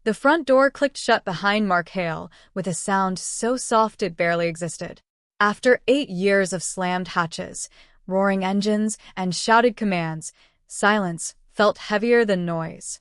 The front door clicked shut behind Mark Hale with a sound so soft it barely existed. After 8 years of slammed hatches, roaring engines, and shouted commands, silence felt heavier than noise.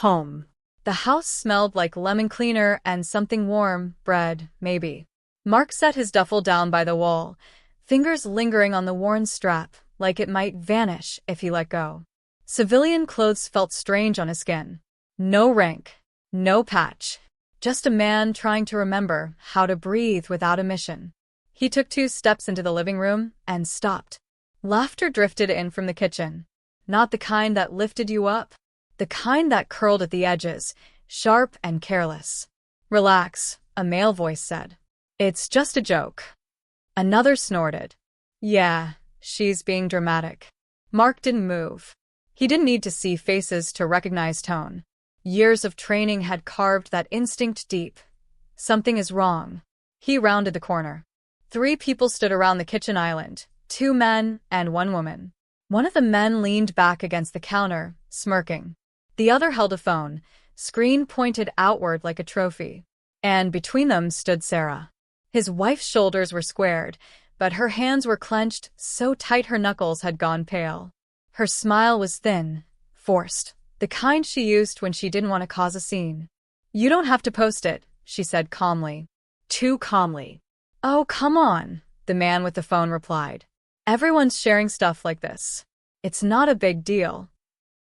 Home. The house smelled like lemon cleaner and something warm, bread, maybe. Mark set his duffel down by the wall, fingers lingering on the worn strap, like it might vanish if he let go. Civilian clothes felt strange on his skin. No rank, no patch. Just a man trying to remember how to breathe without a mission. He took 2 steps into the living room and stopped. Laughter drifted in from the kitchen. Not the kind that lifted you up. The kind that curled at the edges, sharp and careless. "Relax," a male voice said. "It's just a joke." Another snorted. "Yeah, she's being dramatic." Mark didn't move. He didn't need to see faces to recognize tone. Years of training had carved that instinct deep. Something is wrong. He rounded the corner. 3 people stood around the kitchen island, 2 men and 1 woman. One of the men leaned back against the counter, smirking. The other held a phone, screen pointed outward like a trophy. And between them stood Sarah. His wife's shoulders were squared, but her hands were clenched so tight her knuckles had gone pale. Her smile was thin, forced, the kind she used when she didn't want to cause a scene. "You don't have to post it," she said calmly. Too calmly. "Oh, come on," the man with the phone replied. "Everyone's sharing stuff like this. It's not a big deal."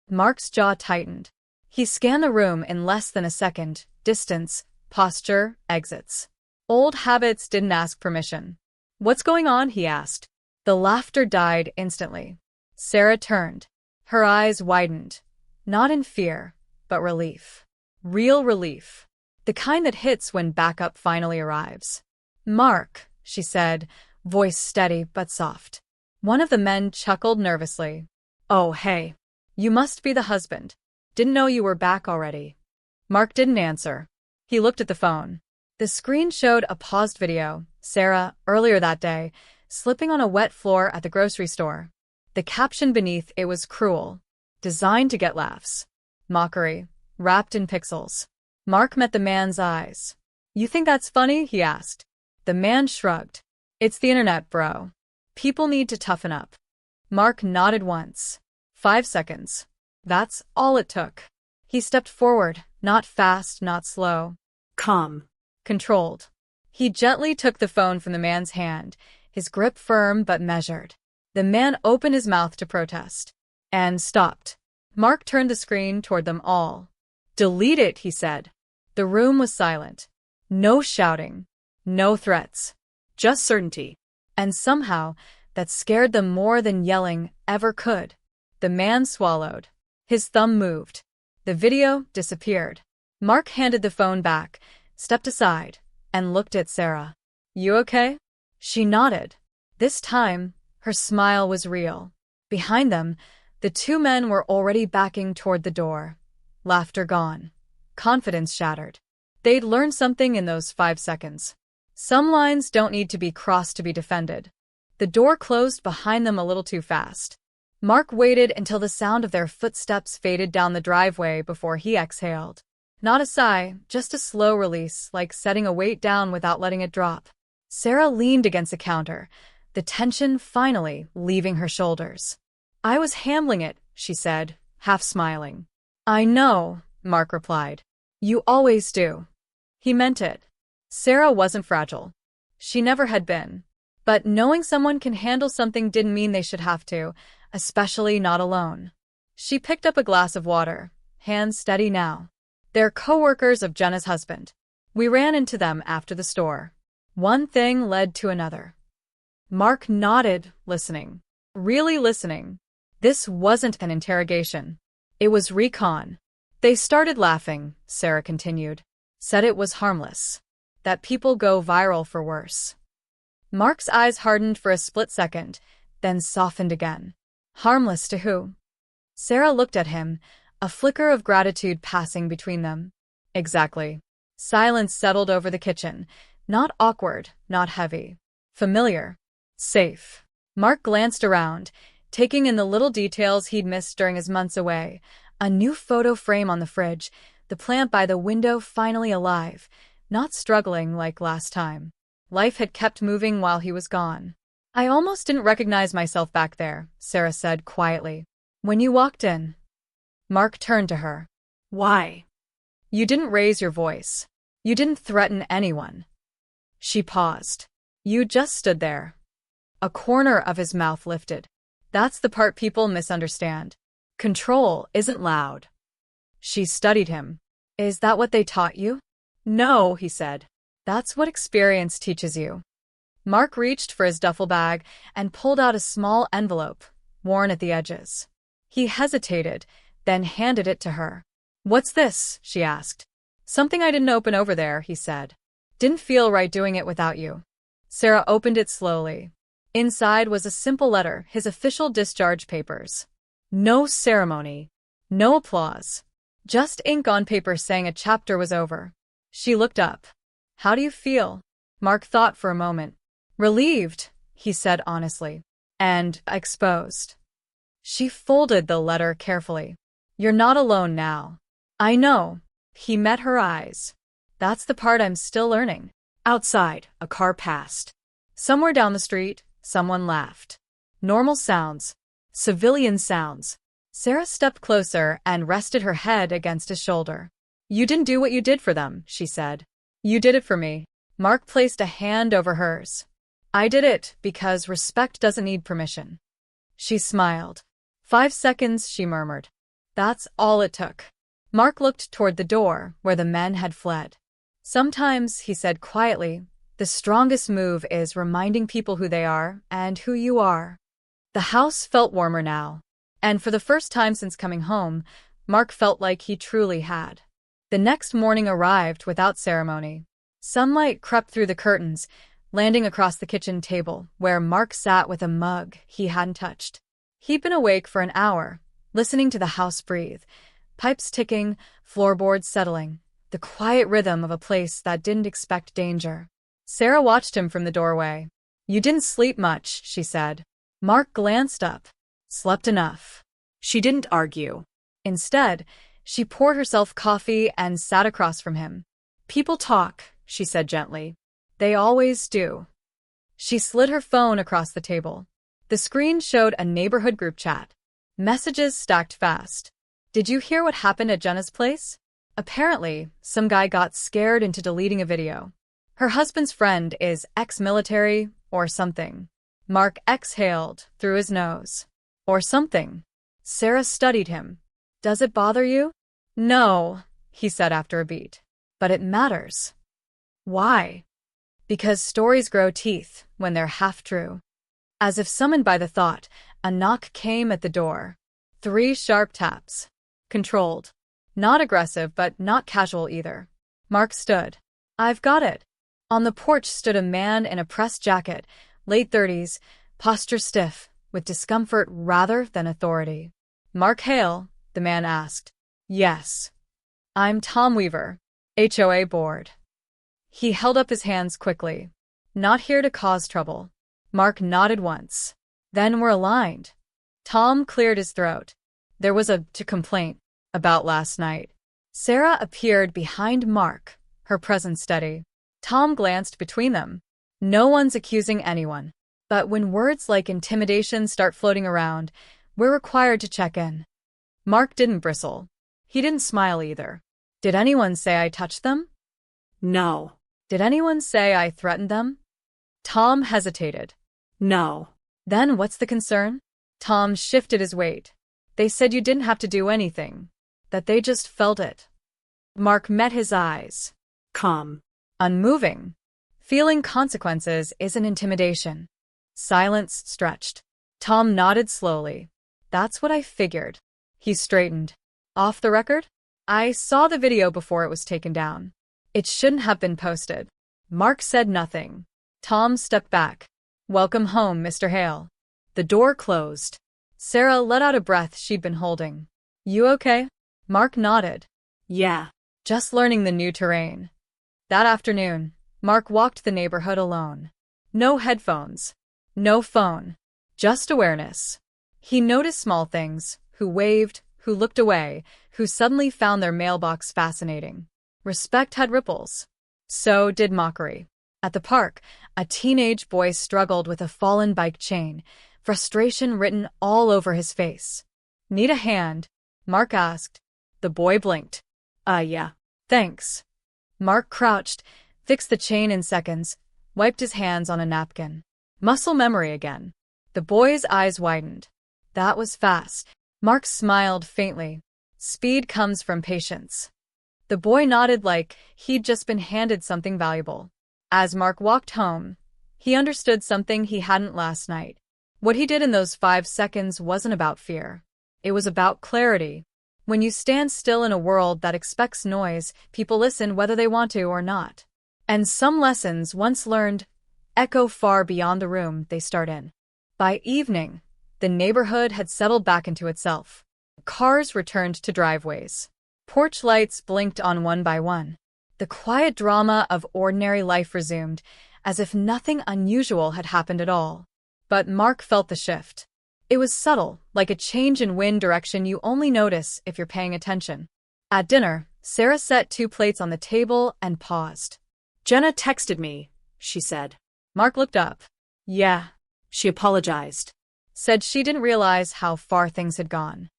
Mark's jaw tightened. He scanned the room in less than a second. Distance, posture, exits. Old habits didn't ask permission. "What's going on?" he asked. The laughter died instantly. Sarah turned. Her eyes widened. Not in fear, but relief. Real relief. The kind that hits when backup finally arrives. "Mark," she said, voice steady but soft. One of the men chuckled nervously. "Oh, hey. You must be the husband. Didn't know you were back already." Mark didn't answer. He looked at the phone. The screen showed a paused video, Sarah, earlier that day, slipping on a wet floor at the grocery store. The caption beneath it was cruel. Designed to get laughs. Mockery, wrapped in pixels. Mark met the man's eyes. "You think that's funny?" he asked. The man shrugged. "It's the internet, bro. People need to toughen up." Mark nodded once. 5 seconds. That's all it took. He stepped forward, not fast, not slow. Calm. Controlled. He gently took the phone from the man's hand, his grip firm but measured. The man opened his mouth to protest. And stopped. Mark turned the screen toward them all. "Delete it," he said. The room was silent. No shouting. No threats. Just certainty. And somehow, that scared them more than yelling ever could. The man swallowed. His thumb moved. The video disappeared. Mark handed the phone back, stepped aside, and looked at Sarah. "You okay?" She nodded. This time, her smile was real. Behind them, the 2 men were already backing toward the door. Laughter gone. Confidence shattered. They'd learned something in those 5 seconds. Some lines don't need to be crossed to be defended. The door closed behind them a little too fast. Mark waited until the sound of their footsteps faded down the driveway before he exhaled. Not a sigh, just a slow release, like setting a weight down without letting it drop. Sarah leaned against the counter, the tension finally leaving her shoulders. "I was handling it," she said, half smiling. "I know," Mark replied. "You always do." He meant it. Sarah wasn't fragile. She never had been. But knowing someone can handle something didn't mean they should have to, especially not alone. She picked up a glass of water, hands steady now. "They're co-workers of Jenna's husband. We ran into them after the store." One thing led to another. Mark nodded, listening. Really listening. This wasn't an interrogation. It was recon. "They started laughing," Sarah continued. "Said it was harmless. That people go viral for worse." Mark's eyes hardened for a split second, then softened again. Harmless to who? Sarah looked at him, a flicker of gratitude passing between them. Exactly. Silence settled over the kitchen. Not awkward, not heavy. Familiar. Safe. Mark glanced around, taking in the little details he'd missed during his months away. A new photo frame on the fridge, the plant by the window finally alive, not struggling like last time. Life had kept moving while he was gone. I almost didn't recognize myself back there, Sarah said quietly. When you walked in. Mark turned to her. Why? You didn't raise your voice. You didn't threaten anyone. She paused. You just stood there. A corner of his mouth lifted. That's the part people misunderstand. Control isn't loud. She studied him. Is that what they taught you? No, he said. That's what experience teaches you. Mark reached for his duffel bag and pulled out a small envelope, worn at the edges. He hesitated, then handed it to her. What's this? She asked. Something I didn't open over there, he said. Didn't feel right doing it without you. Sarah opened it slowly. Inside was a simple letter, his official discharge papers. No ceremony. No applause. Just ink on paper saying a chapter was over. She looked up. How do you feel? Mark thought for a moment. Relieved, he said honestly. And exposed. She folded the letter carefully. You're not alone now. I know. He met her eyes. That's the part I'm still learning. Outside, a car passed. Somewhere down the street, someone laughed. Normal sounds. Civilian sounds. Sarah stepped closer and rested her head against his shoulder. You didn't do what you did for them, she said. You did it for me. Mark placed a hand over hers. I did it because respect doesn't need permission. She smiled. 5 seconds, she murmured. That's all it took. Mark looked toward the door where the men had fled. Sometimes, he said quietly, the strongest move is reminding people who they are and who you are. The house felt warmer now, and for the first time since coming home, Mark felt like he truly had. The next morning arrived without ceremony. Sunlight crept through the curtains, landing across the kitchen table, where Mark sat with a mug he hadn't touched. He'd been awake for an hour, listening to the house breathe, pipes ticking, floorboards settling, the quiet rhythm of a place that didn't expect danger. Sarah watched him from the doorway. You didn't sleep much, she said. Mark glanced up. Slept enough. She didn't argue. Instead, she poured herself coffee and sat across from him. People talk, she said gently. They always do. She slid her phone across the table. The screen showed a neighborhood group chat. Messages stacked fast. Did you hear what happened at Jenna's place? Apparently, some guy got scared into deleting a video. Her husband's friend is ex-military or something. Mark exhaled through his nose. Or something. Sarah studied him. Does it bother you? No, he said after a beat. But it matters. Why? Because stories grow teeth when they're half true. As if summoned by the thought, a knock came at the door. 3 sharp taps. Controlled. Not aggressive, but not casual either. Mark stood. I've got it. On the porch stood a man in a pressed jacket, late 30s, posture stiff, with discomfort rather than authority. Mark Hale, the man asked. Yes. I'm Tom Weaver, HOA board. He held up his hands quickly. Not here to cause trouble. Mark nodded once. Then we're aligned. Tom cleared his throat. There was a complaint about last night. Sarah appeared behind Mark, her presence steady. Tom glanced between them. No one's accusing anyone. But when words like intimidation start floating around, we're required to check in. Mark didn't bristle. He didn't smile either. Did anyone say I touched them? No. Did anyone say I threatened them? Tom hesitated. No. Then what's the concern? Tom shifted his weight. They said you didn't have to do anything. That they just felt it. Mark met his eyes. Calm. Unmoving. Feeling consequences isn't intimidation. Silence stretched. Tom nodded slowly. That's what I figured. He straightened. Off the record? I saw the video before it was taken down. It shouldn't have been posted. Mark said nothing. Tom stepped back. Welcome home, Mr. Hale. The door closed. Sarah let out a breath she'd been holding. You okay? Mark nodded. Yeah. Just learning the new terrain. That afternoon, Mark walked the neighborhood alone. No headphones. No phone. Just awareness. He noticed small things. Who waved, who looked away, who suddenly found their mailbox fascinating. Respect had ripples. So did mockery. At the park, a teenage boy struggled with a fallen bike chain, frustration written all over his face. "Need a hand?" Mark asked. The boy blinked. Yeah. Thanks." Mark crouched, fixed the chain in seconds, wiped his hands on a napkin. Muscle memory again. The boy's eyes widened. That was fast. Mark smiled faintly. Speed comes from patience. The boy nodded like he'd just been handed something valuable. As Mark walked home, he understood something he hadn't last night. What he did in those 5 seconds wasn't about fear. It was about clarity. When you stand still in a world that expects noise, people listen whether they want to or not. And some lessons, once learned, echo far beyond the room they start in. By evening, the neighborhood had settled back into itself. Cars returned to driveways. Porch lights blinked on one by one. The quiet drama of ordinary life resumed, as if nothing unusual had happened at all. But Mark felt the shift. It was subtle, like a change in wind direction you only notice if you're paying attention. At dinner, Sarah set 2 plates on the table and paused. "Jenna texted me," she said. Mark looked up. "Yeah." She apologized. Said she didn't realize how far things had gone.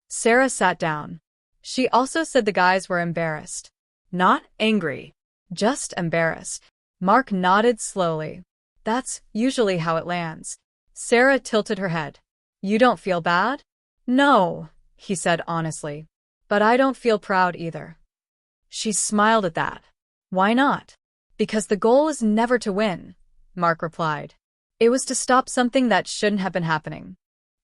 Sarah sat down. She also said the guys were embarrassed. Not angry. Just embarrassed. Mark nodded slowly. That's usually how it lands. Sarah tilted her head. "You don't feel bad?" "No," he said honestly. "But I don't feel proud either." She smiled at that. "Why not?" "Because the goal is never to win," Mark replied. It was to stop something that shouldn't have been happening.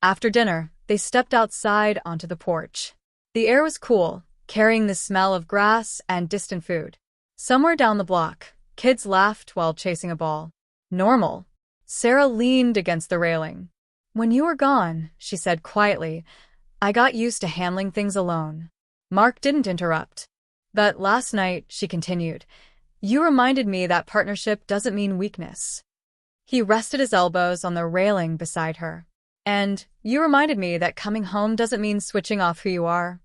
After dinner, they stepped outside onto the porch. The air was cool, carrying the smell of grass and distant food. Somewhere down the block, kids laughed while chasing a ball. Normal. Sarah leaned against the railing. "When you were gone," she said quietly, "I got used to handling things alone." Mark didn't interrupt. "But last night," she continued, "you reminded me that partnership doesn't mean weakness." He rested his elbows on the railing beside her. "And you reminded me that coming home doesn't mean switching off who you are."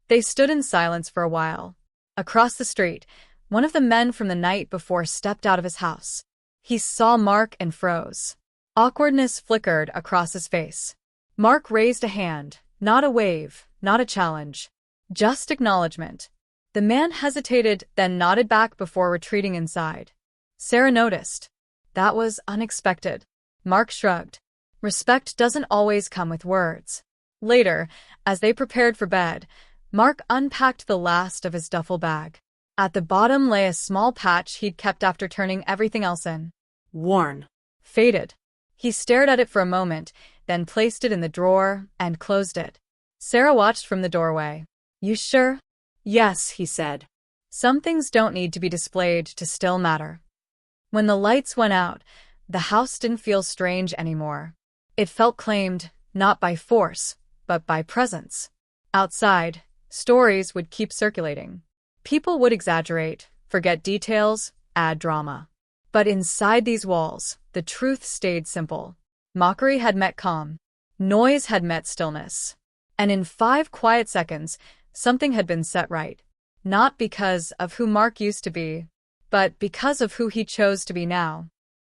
They stood in silence for a while. Across the street, one of the men from the night before stepped out of his house. He saw Mark and froze. Awkwardness flickered across his face. Mark raised a hand, not a wave, not a challenge. Just acknowledgement. The man hesitated, then nodded back before retreating inside. Sarah noticed. That was unexpected. Mark shrugged. Respect doesn't always come with words. Later, as they prepared for bed, Mark unpacked the last of his duffel bag. At the bottom lay a small patch he'd kept after turning everything else in. Worn. Faded. He stared at it for a moment, then placed it in the drawer and closed it. Sarah watched from the doorway. "You sure?" "Yes," he said. Some things don't need to be displayed to still matter. When the lights went out, the house didn't feel strange anymore. It felt claimed, not by force, but by presence. Outside, stories would keep circulating. People would exaggerate, forget details, add drama. But inside these walls, the truth stayed simple. Mockery had met calm. Noise had met stillness. And in 5 quiet seconds, something had been set right. Not because of who Mark used to be, but because of who he chose to be now.